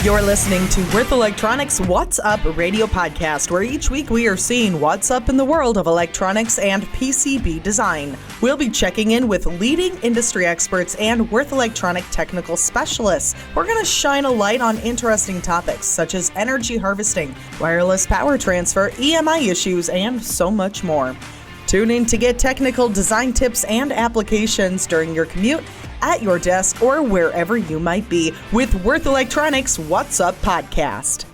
You're listening to Worth Electronics What's Up radio podcast, where each week we are seeing what's up in the world of electronics and PCB design. We'll be checking in with leading industry experts and Worth Electronic technical specialists. We're going to shine a light on interesting topics such as energy harvesting, wireless power transfer, EMI issues, and so much more. Tune in to get technical design tips and applications during your commute, at your desk, or wherever you might be with Worth Electronics What's Up podcast.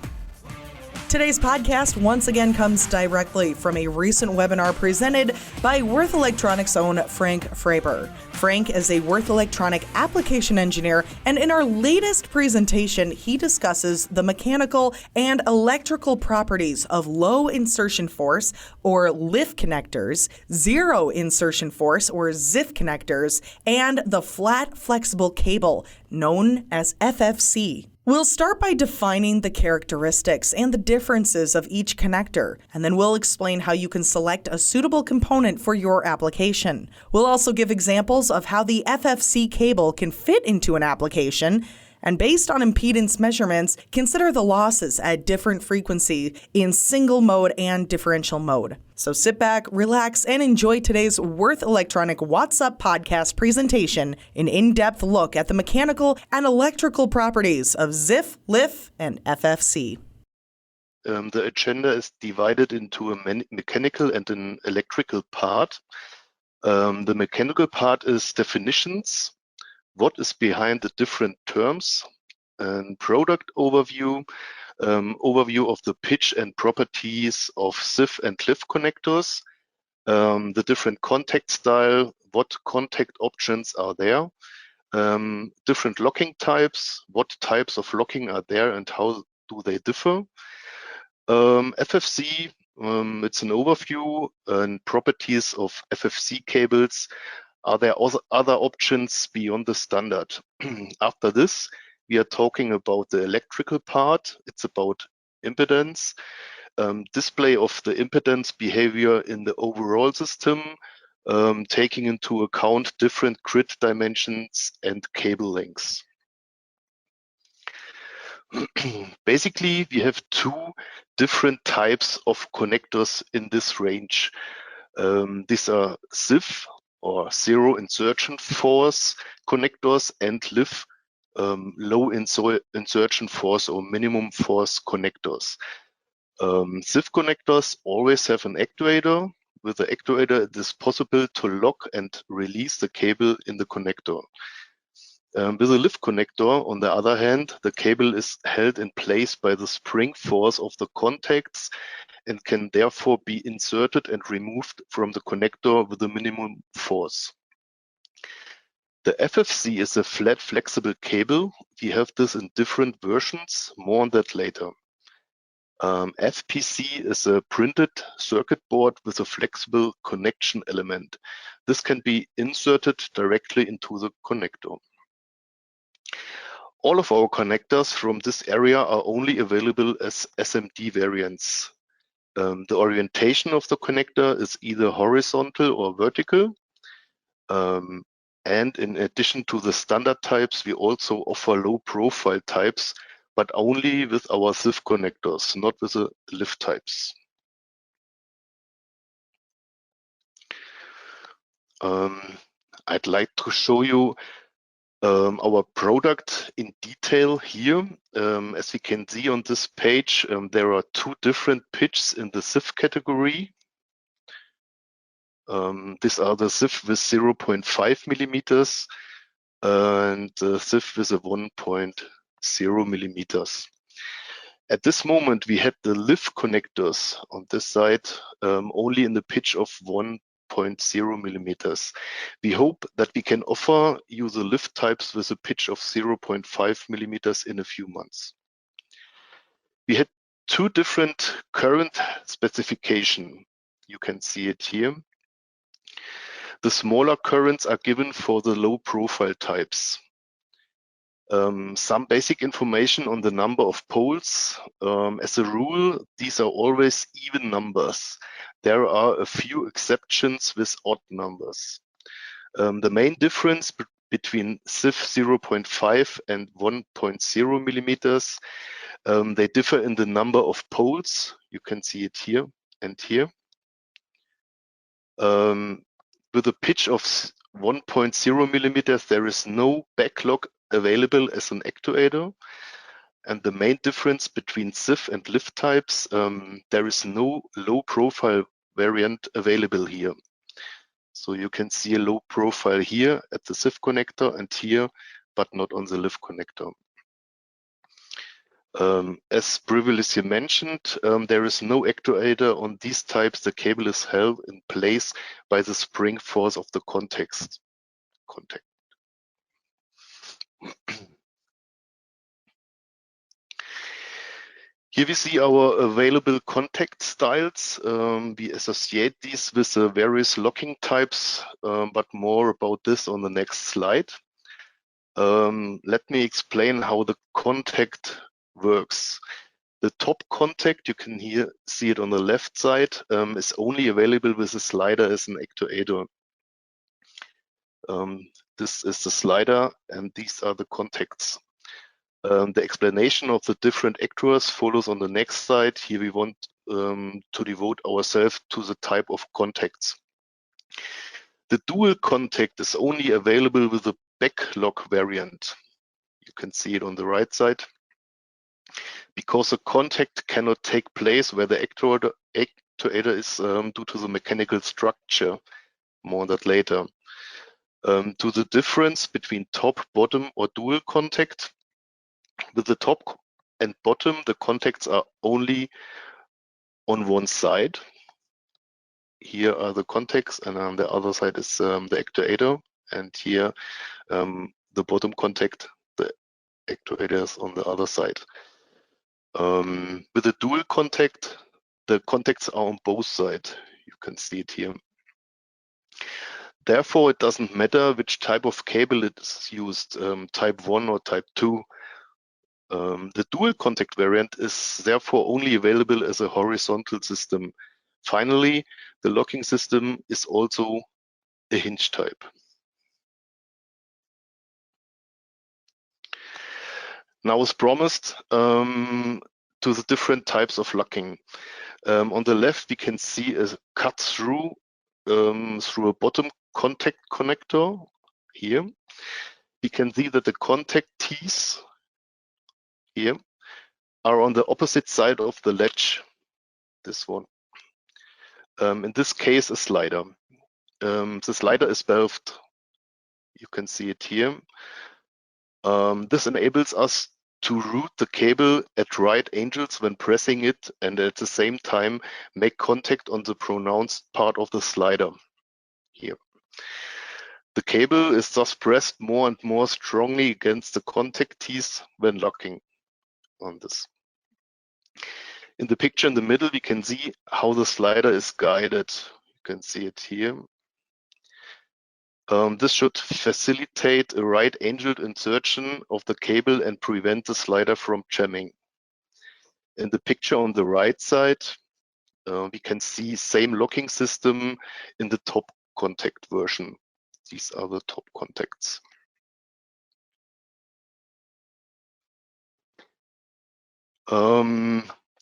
Today's podcast once again comes directly from a recent webinar presented by Worth Electronics' own Frank Fraber. Frank is a Worth Electronic application engineer, and in our latest presentation, he discusses the mechanical and electrical properties of low insertion force, or LIF connectors, zero insertion force, or ZIF connectors, and the flat flexible cable, known as FFC. We'll start by defining the characteristics and the differences of each connector, and then we'll explain how you can select a suitable component for your application. We'll also give examples of how the FFC cable can fit into an application, and based on impedance measurements, consider the losses at different frequency in single mode and differential mode. So sit back, relax, and enjoy today's Worth Electronic What's Up podcast presentation, an in-depth look at the mechanical and electrical properties of ZIF, LIF, and FFC. The agenda is divided into a mechanical and an electrical part. The mechanical part is definitions, what is behind the different terms, and product overview, overview of the pitch and properties of ZIF and LIF connectors, the different contact style, what contact options are there, different locking types, what types of locking are there and how do they differ. FFC, it's an overview and properties of FFC cables. Are there also other options beyond the standard? After this, we are talking about the electrical part. It's about impedance, display of the impedance behavior in the overall system, taking into account different grid dimensions and cable lengths. Basically, we have two different types of connectors in this range. These are ZIF, or zero insertion force connectors, and LIF, low insertion force or minimum force connectors. ZIF connectors always have an actuator. With the actuator, it is possible to lock and release the cable in the connector. With a LIF connector, on the other hand, the cable is held in place by the spring force of the contacts and can therefore be inserted and removed from the connector with a minimum force. The FFC is a flat flexible cable. We have this in different versions, more on that later. FPC is a printed circuit board with a flexible connection element. This can be inserted directly into the connector. All of our connectors from this area are only available as SMD variants. The orientation of the connector is either horizontal or vertical. And in addition to the standard types, we also offer low profile types, but only with our ZIF connectors, not with the LIF types. I'd like to show you our product in detail here. As we can see on this page, there are two different pitches in the ZIF category. These are the ZIF with 0.5 millimeters and the ZIF with a 1.0 millimeters. At this moment, we had the LIF connectors on this side only in the pitch of 1.0 millimeters. We hope that we can offer you the LIF types with a pitch of 0.5 millimeters in a few months. We had two different current specifications. You can see it here. The smaller currents are given for the low profile types. Some basic information on the number of poles. As a rule, these are always even numbers. There are a few exceptions with odd numbers. The main difference between ZIF 0.5 and 1.0 millimeters. They differ in the number of poles. You can see it here and here. With a pitch of 1.0 millimeters, there is no backlog available as an actuator. And the main difference between ZIF and LIF types, there is no low profile variant available here. So you can see a low profile here at the ZIF connector and here, but not on the LIF connector. As previously mentioned, there is no actuator on these types. The cable is held in place by the spring force of the contact. Here we see our available contact styles. We associate these with the various locking types, but more about this on the next slide. Let me explain how the contact works. The top contact, you can here see it on the left side, is only available with a slider as an actuator. This is the slider and these are the contacts. The explanation of the different actuators follows on the next slide. Here we want to devote ourselves to the type of contacts. The dual contact is only available with the backlog variant. You can see it on the right side. Because a contact cannot take place where the actuator is due to the mechanical structure. More on that later. To the difference between top, bottom, or dual contact. With the top and bottom, the contacts are only on one side. Here are the contacts, and on the other side is the actuator. And here, the bottom contact, the actuator is on the other side. With a dual contact, the contacts are on both sides. You can see it here. Therefore, it doesn't matter which type of cable it is used, type 1 or type 2. The dual contact variant is therefore only available as a horizontal system. Finally, the locking system is also a hinge type. Now, as promised, to the different types of locking. On the left, we can see a cut through a bottom contact connector here. We can see that the contact teeth here are on the opposite side of the latch, this one. In this case, a slider. The slider is valved. You can see it here. This enables us to route the cable at right angles when pressing it and at the same time make contact on the pronounced part of the slider here. The cable is thus pressed more and more strongly against the contact teeth when locking on this. In the picture in the middle, we can see how the slider is guided. You can see it here. This should facilitate a right-angled insertion of the cable and prevent the slider from jamming. In the picture on the right side, we can see same locking system in the top contact version. These are the top contacts.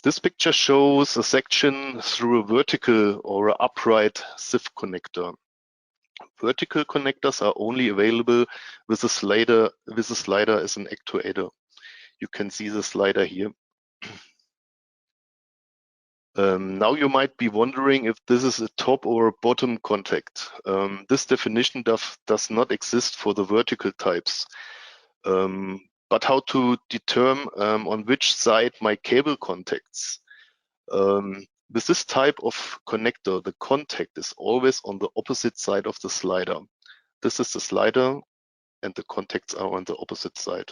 This picture shows a section through a vertical or an upright ZIF connector. Vertical connectors are only available with a slider as an actuator. You can see the slider here. Now you might be wondering if this is a top or a bottom contact. This definition does not exist for the vertical types. But how to determine on which side my cable contacts? With this type of connector, the contact is always on the opposite side of the slider. This is the slider and the contacts are on the opposite side.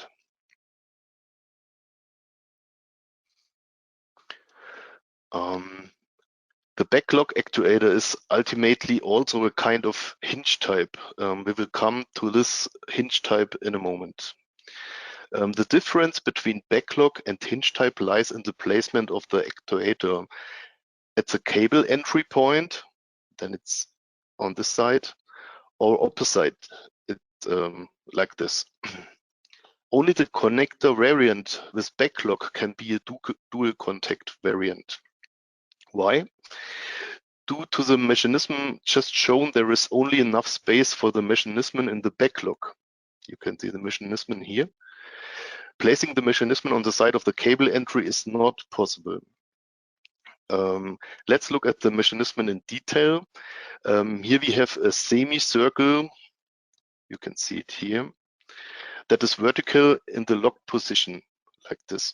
The backlog actuator is ultimately also a kind of hinge type. We will come to this hinge type in a moment. The difference between backlog and hinge type lies in the placement of the actuator. At the cable entry point, then it's on this side, or opposite it like this. Only the connector variant with backlog can be a dual contact variant. Why? Due to the mechanism just shown, there is only enough space for the mechanism in the backlog. You can see the mechanism here. Placing the mechanism on the side of the cable entry is not possible. Let's look at the mechanism in detail. Here we have a semicircle, you can see it here, that is vertical in the locked position, like this.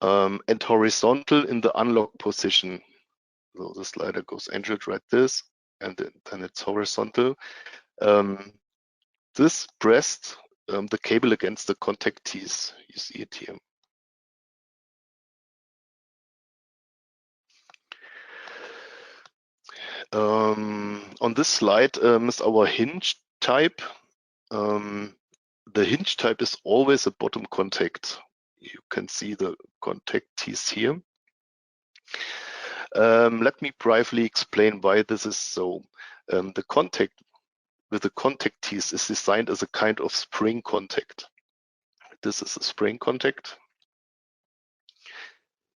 And horizontal in the unlocked position. So the slider goes angled like this, and then it's horizontal. This pressed the cable against the contact teeth. You see it here. On this slide is our hinge type. The hinge type is always a bottom contact. You can see the contact teeth here. Let me briefly explain why this is so. The contact with the contact teeth is designed as a kind of spring contact. This is a spring contact.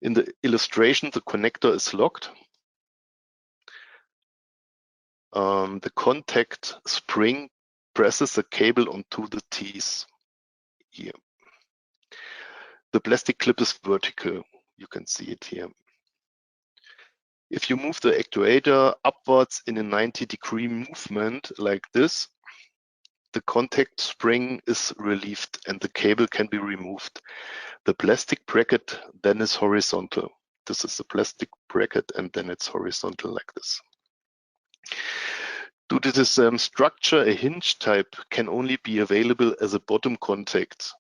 In the illustration, the connector is locked. The contact spring presses the cable onto the teeth here. The plastic clip is vertical. You can see it here. If you move the actuator upwards in a 90-degree movement like this, the contact spring is relieved and the cable can be removed. The plastic bracket then is horizontal. This is the plastic bracket and then it's horizontal like this. Due to this structure, a hinge type can only be available as a bottom contact.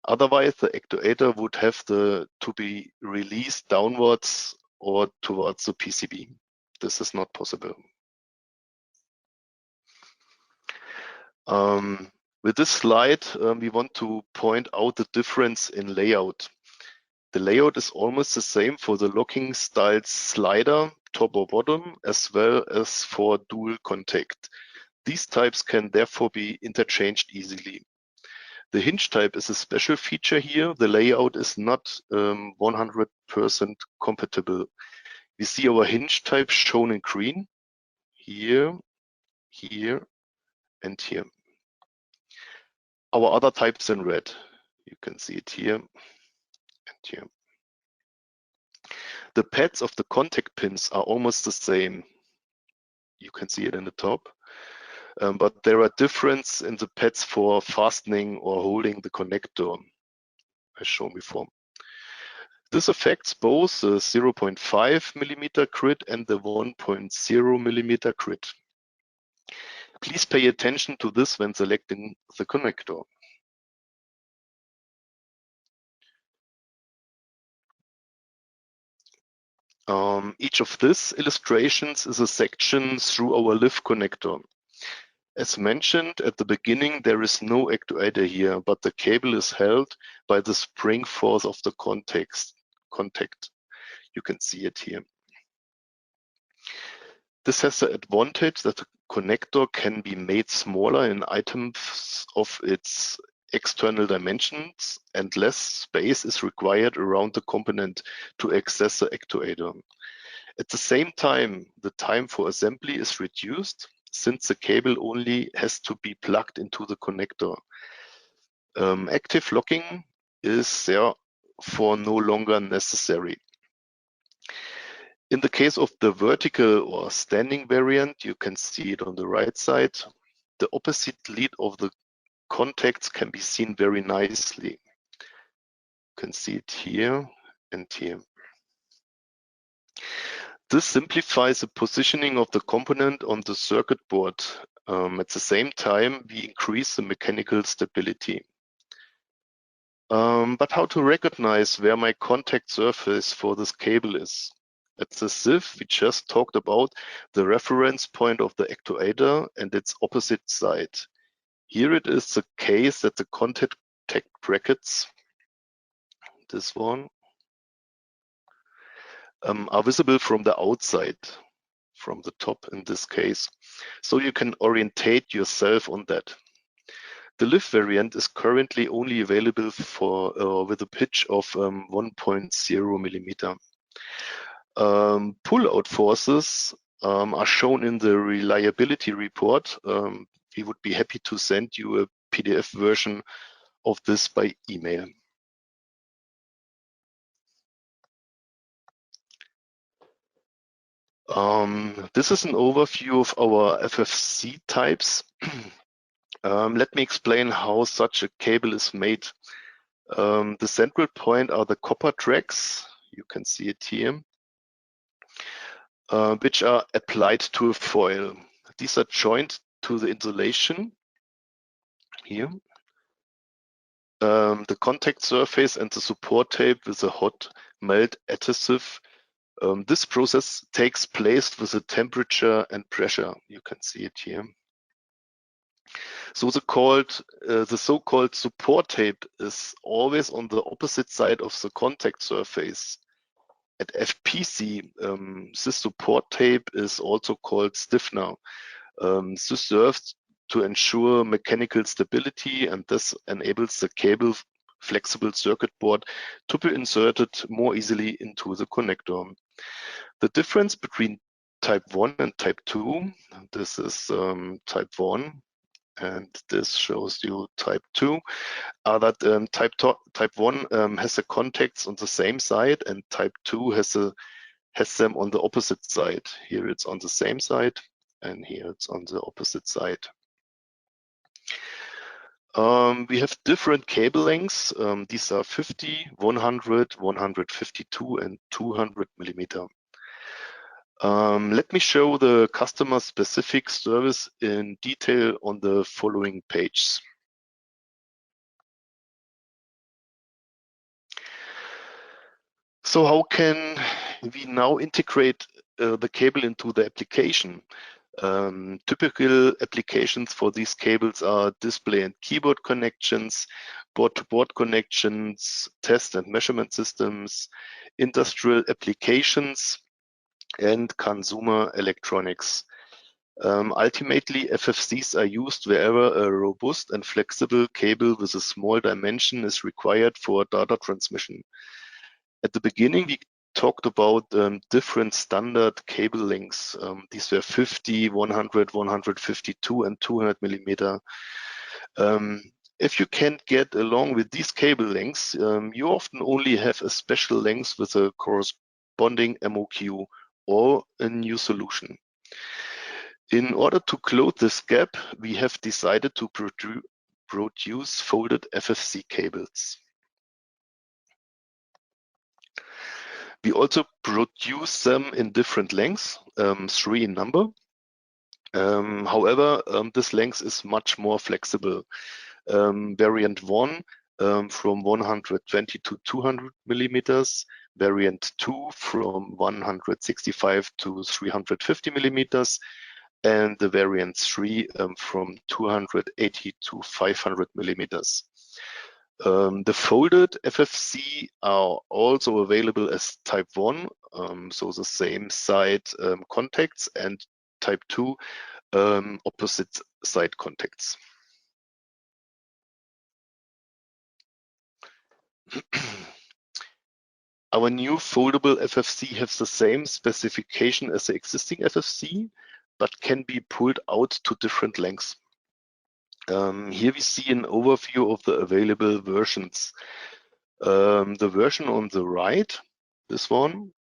Otherwise, the actuator would have to be released downwards or towards the PCB. This is not possible. With this slide, we want to point out the difference in layout. The layout is almost the same for the locking style slider, top or bottom, as well as for dual contact. These types can therefore be interchanged easily. The hinge type is a special feature here. The layout is not 100% compatible. We see our hinge type shown in green, here, here, and here. Our other types in red. You can see it here and here. The pads of the contact pins are almost the same. You can see it in the top. But there are differences in the pads for fastening or holding the connector, as shown before. This affects both the 0.5 millimeter grid and the 1.0 millimeter grid. Please pay attention to this when selecting the connector. Each of these illustrations is a section through our LIF connector. As mentioned at the beginning, there is no actuator here, but the cable is held by the spring force of the contact. You can see it here. This has the advantage that the connector can be made smaller in items of its external dimensions and less space is required around the component to access the actuator. At the same time, the time for assembly is reduced since the cable only has to be plugged into the connector. Active locking is therefore no longer necessary. In the case of the vertical or standing variant, you can see it on the right side. The opposite lead of the contacts can be seen very nicely. You can see it here and here. This simplifies the positioning of the component on the circuit board. At the same time, we increase the mechanical stability. But how to recognize where my contact surface for this cable is? At the ZIF, we just talked about the reference point of the actuator and its opposite side. Here it is the case that the contact brackets, this one, are visible from the outside. from the top in this case, so you can orientate yourself on that. The LIF variant is currently only available for with a pitch of 1.0 millimeter. Pull-out forces are shown in the reliability report. We would be happy to send you a PDF version of this by email. This is an overview of our FFC types. Let me explain how such a cable is made. The central point are the copper tracks. You can see it here, which are applied to a foil. These are joined to the insulation here. The contact surface and the support tape with a hot melt adhesive. This process takes place with a temperature and pressure. You can see it here. So the so-called support tape is always on the opposite side of the contact surface. At FPC, this support tape is also called stiffener. This serves to ensure mechanical stability, and this enables the cable flexible circuit board to be inserted more easily into the connector. The difference between type 1 and type 2, this is type 1, and this shows you type 2, are that type 1 has the contacts on the same side, and type 2 has them on the opposite side. Here it's on the same side, and here it's on the opposite side. We have different cable lengths. These are 50, 100, 152, and 200 millimeter. Let me show the customer-specific service in detail on the following page. So how can we now integrate the cable into the application? Typical applications for these cables are display and keyboard connections, board-to-board connections, test and measurement systems, industrial applications, and consumer electronics. Ultimately, FFCs are used wherever a robust and flexible cable with a small dimension is required for data transmission. At the beginning, we talked about different standard cable lengths. These were 50, 100, 152, and 200 millimeter. If you can't get along with these cable lengths, you often only have a special length with a corresponding MOQ or a new solution. In order to close this gap, we have decided to produce folded FFC cables. We also produce them in different lengths, 3 in number. However, this length is much more flexible. Variant 1 from 120 to 200 millimeters, variant 2 from 165 to 350 millimeters, and the variant 3 from 280 to 500 millimeters. The folded FFC are also available as type 1, so the same side contacts, and type 2 opposite side contacts. Our new foldable FFC has the same specification as the existing FFC, but can be pulled out to different lengths. Here we see an overview of the available versions. The version on the right, this one,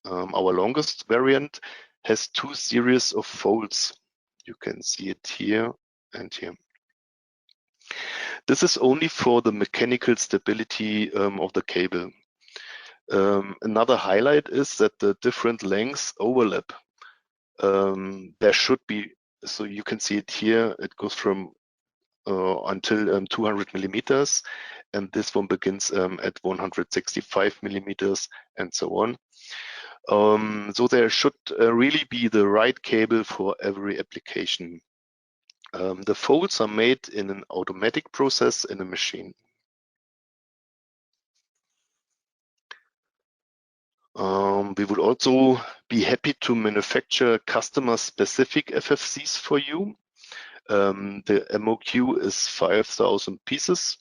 our longest variant, has 2 series of folds. You can see it here and here. This is only for the mechanical stability of the cable. Another highlight is that the different lengths overlap. There should be, so you can see it here, it goes from until 200 millimeters, and this one begins at 165 millimeters and so on. So there should really be the right cable for every application. The folds are made in an automatic process in a machine. We would also be happy to manufacture customer-specific FFCs for you. The MOQ is 5,000 pieces.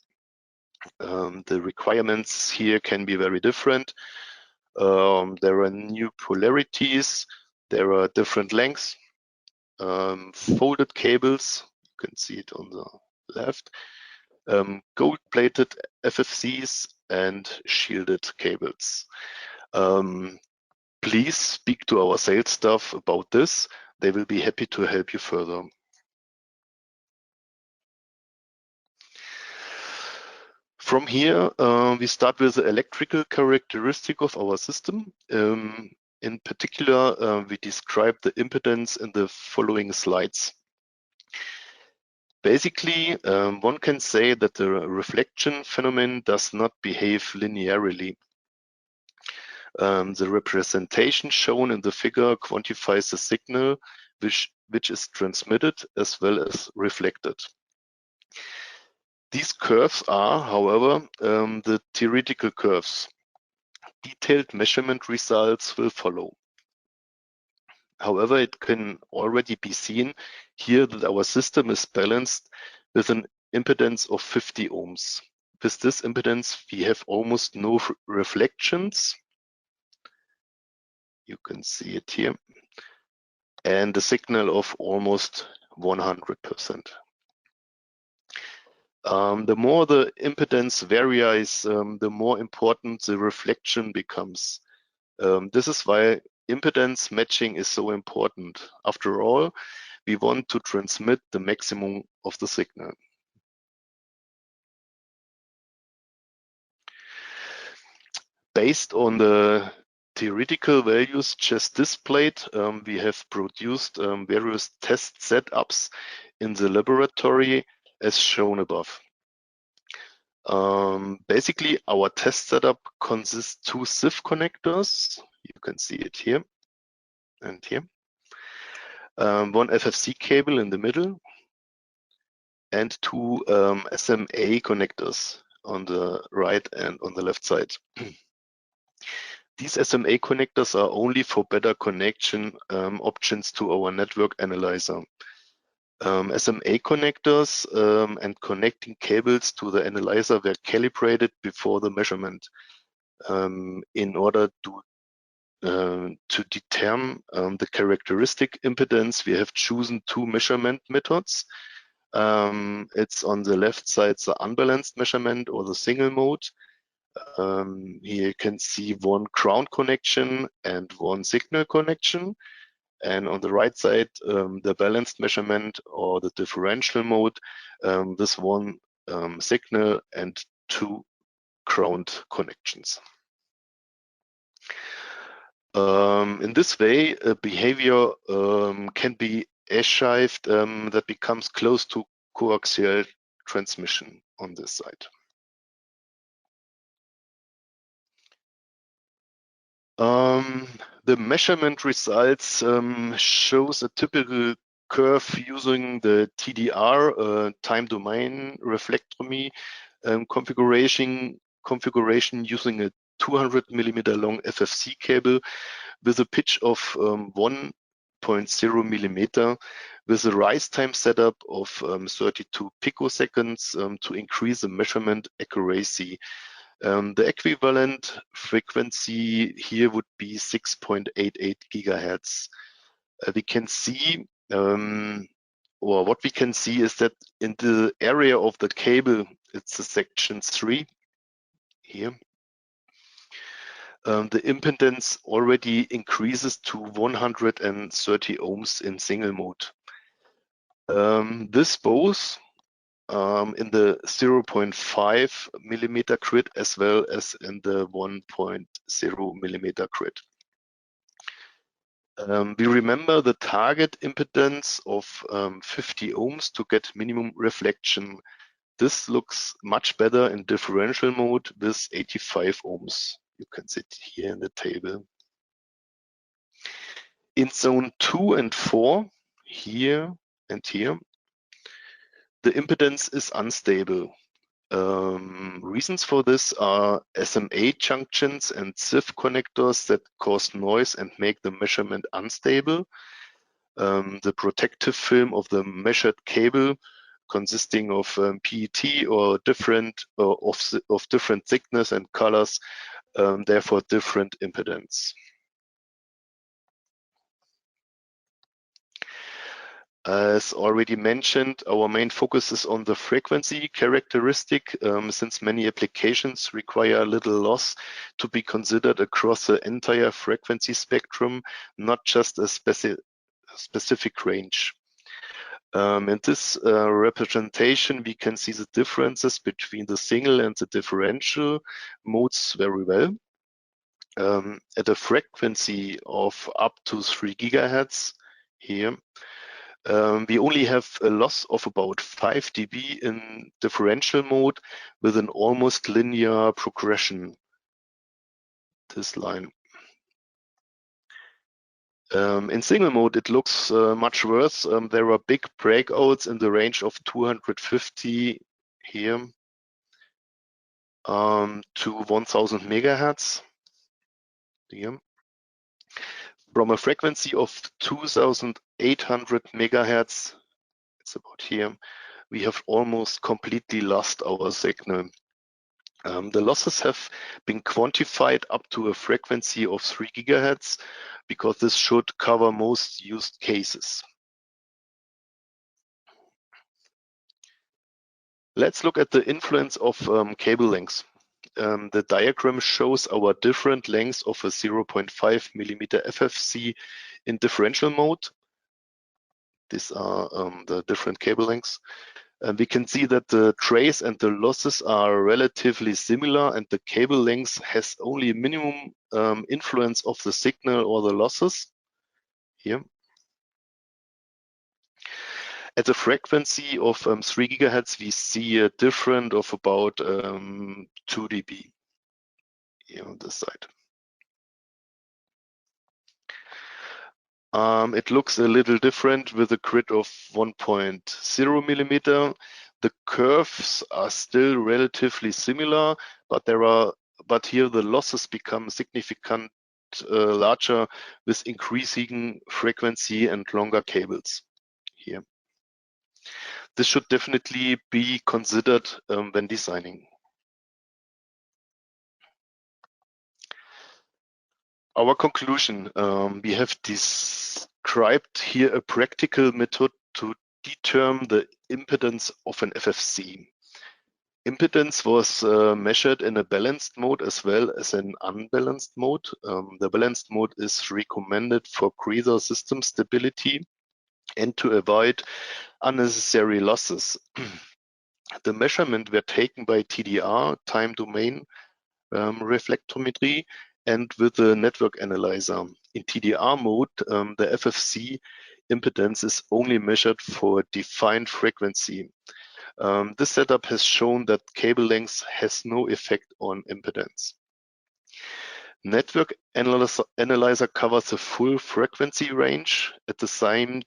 The requirements here can be very different. There are new polarities, there are different lengths, folded cables, you can see it on the left, gold-plated FFCs, and shielded cables. Please speak to our sales staff about this. They will be happy to help you further. From here, we start with the electrical characteristic of our system. In particular, we describe the impedance in the following slides. Basically, one can say that the reflection phenomenon does not behave linearly. The representation shown in the figure quantifies the signal which is transmitted as well as reflected. These curves are, however, the theoretical curves. Detailed measurement results will follow. However, it can already be seen here that our system is balanced with an impedance of 50 ohms. With this impedance, we have almost no reflections. You can see it here. And a signal of almost 100%. The more the impedance varies, the more important the reflection becomes. This is why impedance matching is so important. After all, we want to transmit the maximum of the signal. Based on the theoretical values just displayed, we have produced various test setups in the laboratory as shown above. Basically, our test setup consists two ZIF connectors. You can see it here and here. One FFC cable in the middle and two SMA connectors on the right and on the left side. These SMA connectors are only for better connection options to our network analyzer. SMA connectors and connecting cables to the analyzer were calibrated before the measurement in order to determine the characteristic impedance. We have chosen two measurement methods. It's on the left side the unbalanced measurement or the single mode. Here you can see one ground connection and one signal connection. And on the right side, the balanced measurement or the differential mode, this one signal and two ground connections. In this way, behavior can be achieved that becomes close to coaxial transmission on this side. The measurement results shows a typical curve using the TDR, time domain reflectomy configuration using a 200 millimeter long FFC cable with a pitch of 1.0 millimeter with a rise time setup of 32 picoseconds to increase the measurement accuracy. The equivalent frequency here would be 6.88 gigahertz. We can see, or what we can see is that in the area of the cable, it's the section 3 here. The impedance already increases to 130 ohms in single mode. This both in the 0.5 millimeter grid as well as in the 1.0 millimeter grid. We remember the target impedance of 50 ohms to get minimum reflection. This looks much better in differential mode with 85 ohms. You can see it here in the table. In zone 2 and 4, here and here, the impedance is unstable. Reasons for this are SMA junctions and ZIF connectors that cause noise and make the measurement unstable. The protective film of the measured cable consisting of PET or different of different thickness and colors, therefore different impedance. As already mentioned, our main focus is on the frequency characteristic, since many applications require little loss to be considered across the entire frequency spectrum, not just a specific range. In this representation, we can see the differences between the single and the differential modes very well. At a frequency of up to 3 gigahertz here, we only have a loss of about 5 dB in differential mode with an almost linear progression, this line. In single mode, it looks much worse. There are big breakouts in the range of 250 here to 1000 megahertz here. From a frequency of 2800 megahertz, it's about here, we have almost completely lost our signal. The losses have been quantified up to a frequency of 3 gigahertz because this should cover most used cases. Let's look at the influence of cable lengths. The diagram shows our different lengths of a 0.5 millimeter FFC in differential mode. These are the different cable lengths. We can see that the trace and the losses are relatively similar, and the cable length has only minimum influence of the signal or the losses here. At a frequency of 3 gigahertz, we see a difference of about 2 dB here on this side. It looks a little different with a grid of 1.0 millimeter. The curves are still relatively similar, but here the losses become significant larger with increasing frequency and longer cables here. This should definitely be considered when designing. Our conclusion, we have described here a practical method to determine the impedance of an FFC. Impedance was measured in a balanced mode as well as an unbalanced mode. The balanced mode is recommended for greater system stability and to avoid unnecessary losses. The measurements were taken by TDR, time domain reflectometry, and with the network analyzer. In TDR mode, the FFC impedance is only measured for a defined frequency. This setup has shown that cable length has no effect on impedance. Network analyzer covers the full frequency range at the same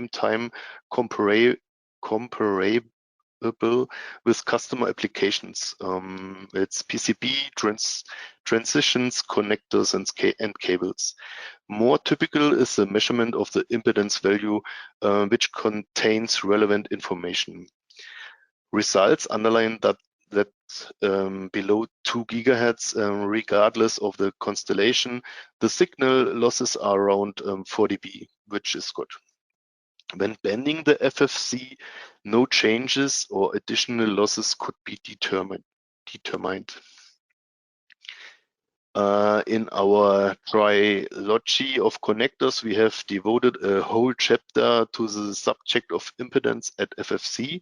time comparable with customer applications. It's PCB, transitions, connectors, and cables. More typical is the measurement of the impedance value, which contains relevant information. Results underline that below 2 gigahertz, regardless of the constellation, the signal losses are around 4 dB, which is good. When bending the FFC, no changes or additional losses could be determined. In our trilogy of connectors, we have devoted a whole chapter to the subject of impedance at FFC.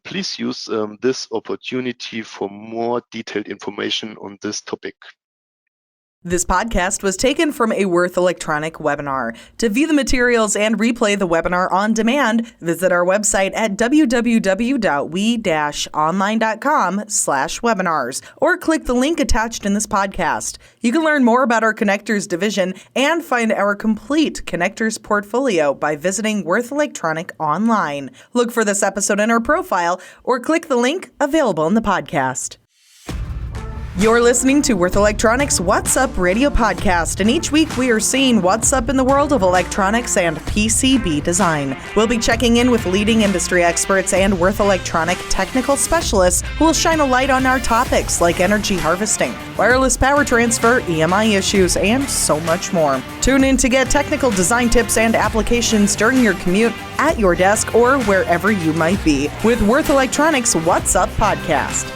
Please use this opportunity for more detailed information on this topic. This podcast was taken from a Worth Electronic webinar. To view the materials and replay the webinar on demand, visit our website at www.we-online.com/webinars or click the link attached in this podcast. You can learn more about our connectors division and find our complete connectors portfolio by visiting Worth Electronic online. Look for this episode in our profile or click the link available in the podcast. You're listening to Worth Electronics What's Up radio podcast, and each week we are seeing what's up in the world of electronics and PCB design. We'll be checking in with leading industry experts and Worth Electronic technical specialists who will shine a light on our topics like energy harvesting, wireless power transfer, EMI issues, and so much more. Tune in to get technical design tips and applications during your commute, at your desk, or wherever you might be with Worth Electronics What's Up podcast.